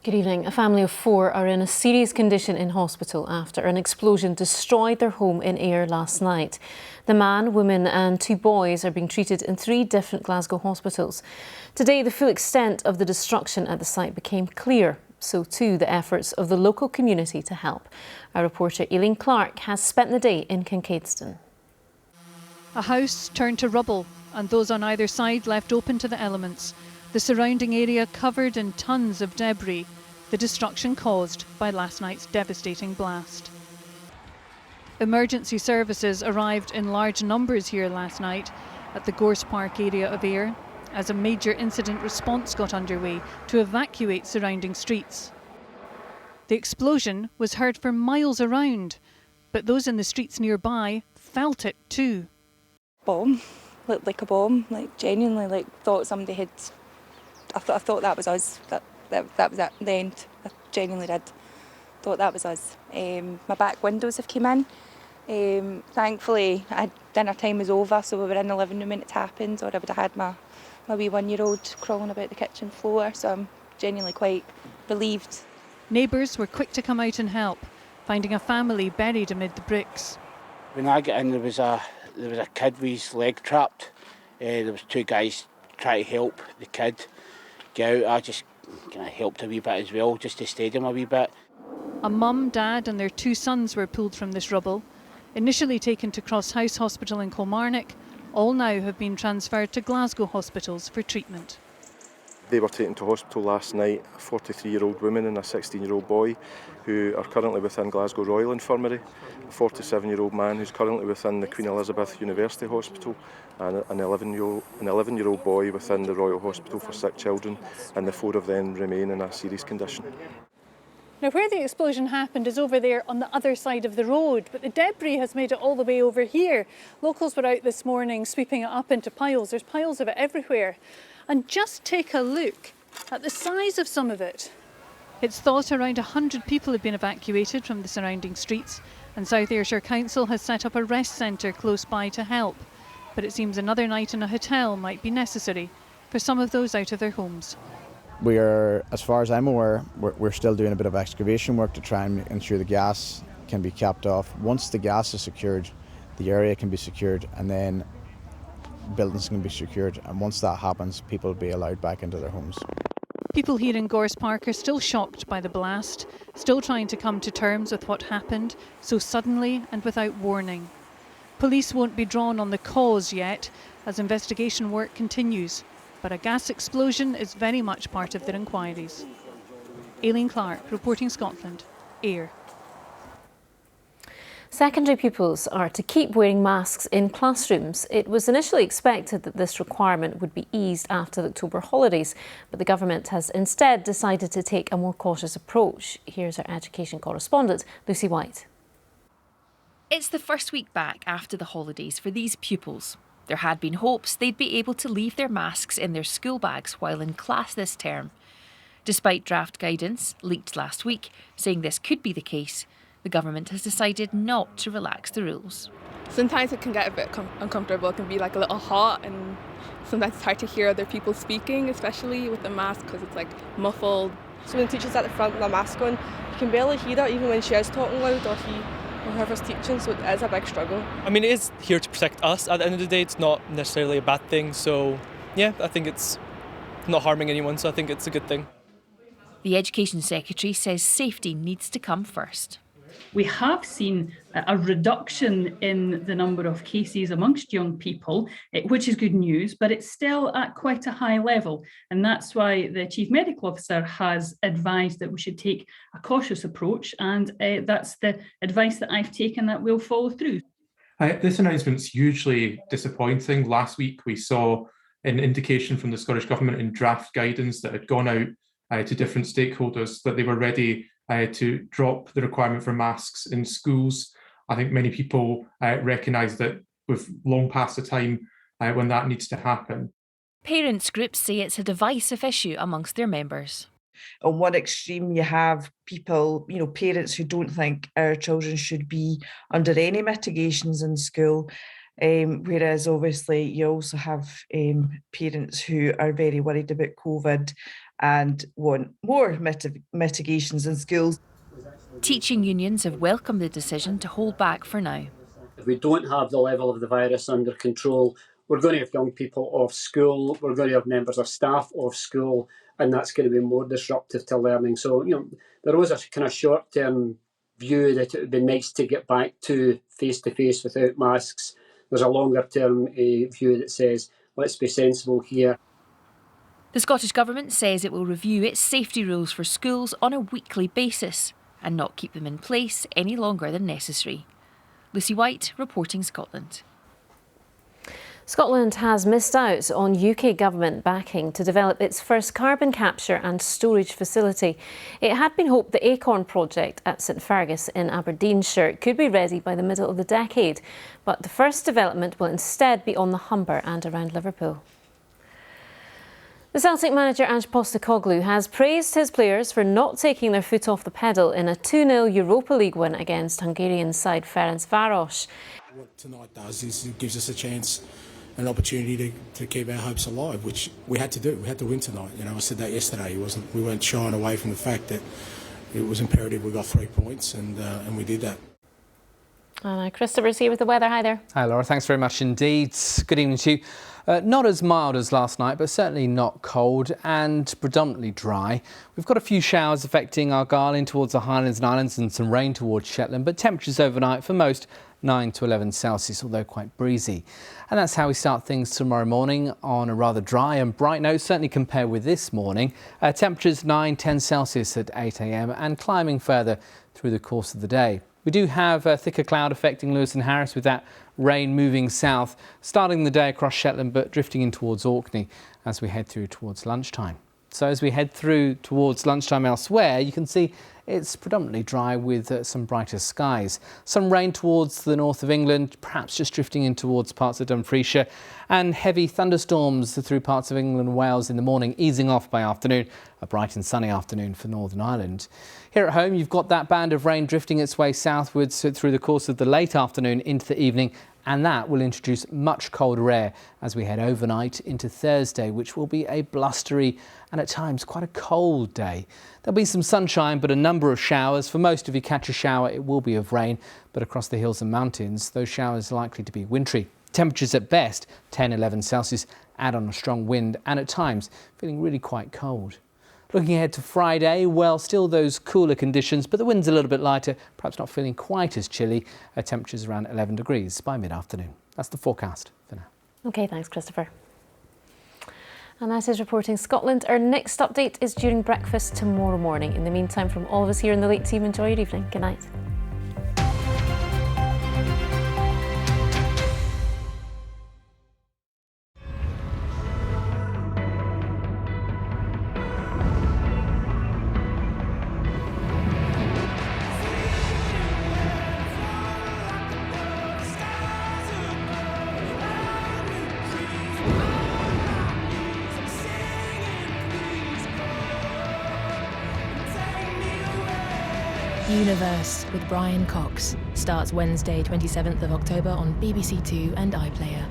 Good evening. A family of 4 are in a serious condition in hospital after an explosion destroyed their home in Ayr last night. The man, woman and 2 boys are being treated in 3 different Glasgow hospitals. Today, the full extent of the destruction at the site became clear. So too the efforts of the local community to help. Our reporter Aileen Clark has spent the day in Kincaidston. A house turned to rubble and those on either side left open to the elements. The surrounding area covered in tons of debris, the destruction caused by last night's devastating blast. Emergency services arrived in large numbers here last night at the Gorse Park area of Ayr as a major incident response got underway to evacuate surrounding streets. The explosion was heard for miles around, but those in the streets nearby felt it too. Bomb, looked like a bomb, genuinely thought somebody had. I thought that was us. That was at the end. I genuinely did. Thought that was us. My back windows have come in. Thankfully, dinner time was over, so we were in the living room when it happened, or I would have had my wee 1-year-old crawling about the kitchen floor. So I'm genuinely quite relieved. Neighbours were quick to come out and help, finding a family buried amid the bricks. When I got in, there was a kid with his leg trapped. There was 2 guys trying to help the kid get out. I just kind of helped a wee bit as well, just to steady him a wee bit. A mum, dad and their 2 sons were pulled from this rubble. Initially taken to Cross House Hospital in Kilmarnock, all now have been transferred to Glasgow hospitals for treatment. They were taken to hospital last night, a 43-year-old woman and a 16-year-old boy who are currently within Glasgow Royal Infirmary, a 47-year-old man who's currently within the Queen Elizabeth University Hospital, and an 11-year-old boy within the Royal Hospital for Sick Children, and the 4 of them remain in a serious condition. Now, where the explosion happened is over there on the other side of the road, but the debris has made it all the way over here. Locals were out this morning sweeping it up into piles. There's piles of it everywhere. And just take a look at the size of some of it. It's thought around 100 people have been evacuated from the surrounding streets, and South Ayrshire Council has set up a rest centre close by to help. But it seems another night in a hotel might be necessary for some of those out of their homes. We are, as far as I'm aware, we're still doing a bit of excavation work to try and ensure the gas can be capped off. Once the gas is secured, the area can be secured, and then buildings can be secured, and once that happens, people will be allowed back into their homes. People here in Gorse Park are still shocked by the blast, still trying to come to terms with what happened so suddenly and without warning. Police won't be drawn on the cause yet, as investigation work continues, but a gas explosion is very much part of their inquiries. Aileen Clark, reporting Scotland, Ayr. Secondary pupils are to keep wearing masks in classrooms. It was initially expected that this requirement would be eased after the October holidays, but the government has instead decided to take a more cautious approach. Here's our education correspondent, Lucy White. It's the first week back after the holidays for these pupils. There had been hopes they'd be able to leave their masks in their school bags while in class this term. Despite draft guidance, leaked last week, saying this could be the case, the government has decided not to relax the rules. Sometimes it can get a bit uncomfortable, it can be a little hot, and sometimes it's hard to hear other people speaking, especially with the mask because it's muffled. So when the teacher's at the front with a mask on, you can barely hear her even when she is talking loud or he or whoever's teaching, so it is a big struggle. I mean, it is here to protect us. At the end of the day, it's not necessarily a bad thing, so yeah, I think it's not harming anyone, so I think it's a good thing. The Education Secretary says safety needs to come first. We have seen a reduction in the number of cases amongst young people, which is good news, but it's still at quite a high level. And that's why the Chief Medical Officer has advised that we should take a cautious approach. And that's the advice that I've taken that we'll follow through. This announcement's hugely disappointing. Last week, we saw an indication from the Scottish Government in draft guidance that had gone out to different stakeholders that they were ready to drop the requirement for masks in schools. I think many people recognise that we've long past the time when that needs to happen. Parents groups say it's a divisive issue amongst their members. On one extreme, you have people, parents who don't think our children should be under any mitigations in school. Whereas obviously you also have parents who are very worried about COVID and want more mitigations in schools. Teaching unions have welcomed the decision to hold back for now. If we don't have the level of the virus under control, we're going to have young people off school, we're going to have members of staff off school, and that's going to be more disruptive to learning. So, there was a kind of short-term view that it would be nice to get back to face-to-face without masks. There's a longer-term view that says, let's be sensible here. The Scottish Government says it will review its safety rules for schools on a weekly basis and not keep them in place any longer than necessary. Lucy White, reporting Scotland. Scotland has missed out on UK government backing to develop its first carbon capture and storage facility. It had been hoped the Acorn project at St Fergus in Aberdeenshire could be ready by the middle of the decade, but the first development will instead be on the Humber and around Liverpool. The Celtic manager Ange Postecoglou has praised his players for not taking their foot off the pedal in a 2-0 Europa League win against Hungarian side Ferencváros. What tonight does is it gives us a chance, an opportunity to keep our hopes alive, which we had to do. We had to win tonight. I said that yesterday. We weren't shying away from the fact that it was imperative we got 3 points, and we did that. Christopher's here with the weather. Hi there. Hi Laura, thanks very much indeed. Good evening to you. Not as mild as last night, but certainly not cold and predominantly dry. We've got a few showers affecting Argyll in towards the Highlands and Islands and some rain towards Shetland, but temperatures overnight for most 9 to 11 Celsius, although quite breezy. And that's how we start things tomorrow morning on a rather dry and bright note, certainly compared with this morning. Temperatures 9-10 Celsius at 8 a.m. and climbing further through the course of the day. We do have a thicker cloud affecting Lewis and Harris, with that rain moving south, starting the day across Shetland but drifting in towards Orkney as we head through towards lunchtime. So as we head through towards lunchtime elsewhere, you can see it's predominantly dry with some brighter skies. Some rain towards the north of England, perhaps just drifting in towards parts of Dumfriesshire, and heavy thunderstorms through parts of England and Wales in the morning, easing off by afternoon. A bright and sunny afternoon for Northern Ireland. Here at home, you've got that band of rain drifting its way southwards through the course of the late afternoon into the evening, and that will introduce much colder air as we head overnight into Thursday, which will be a blustery and at times quite a cold day. There'll be some sunshine, but a number of showers. For most, if you catch a shower, it will be of rain, but across the hills and mountains, those showers are likely to be wintry. Temperatures at best 10-11 Celsius, add on a strong wind, and at times feeling really quite cold. Looking ahead to Friday, well, still those cooler conditions, but the wind's a little bit lighter, perhaps not feeling quite as chilly. Temperatures around 11 degrees by mid-afternoon. That's the forecast for now. OK, thanks, Christopher. And that is Reporting Scotland. Our next update is during breakfast tomorrow morning. In the meantime, from all of us here in the Late Team, enjoy your evening. Good night. Universe with Brian Cox starts Wednesday 27th of October on BBC Two and iPlayer.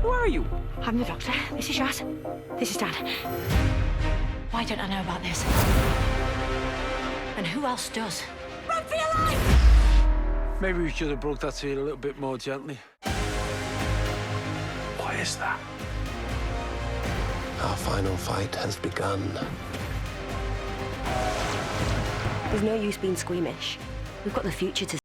Who are you? I'm the doctor. This is Raz. This is Dad. Why don't I know about this? And who else does? Run for your life! Maybe we should have broke that seal a little bit more gently. What is that? Our final fight has begun. There's no use being squeamish. We've got the future to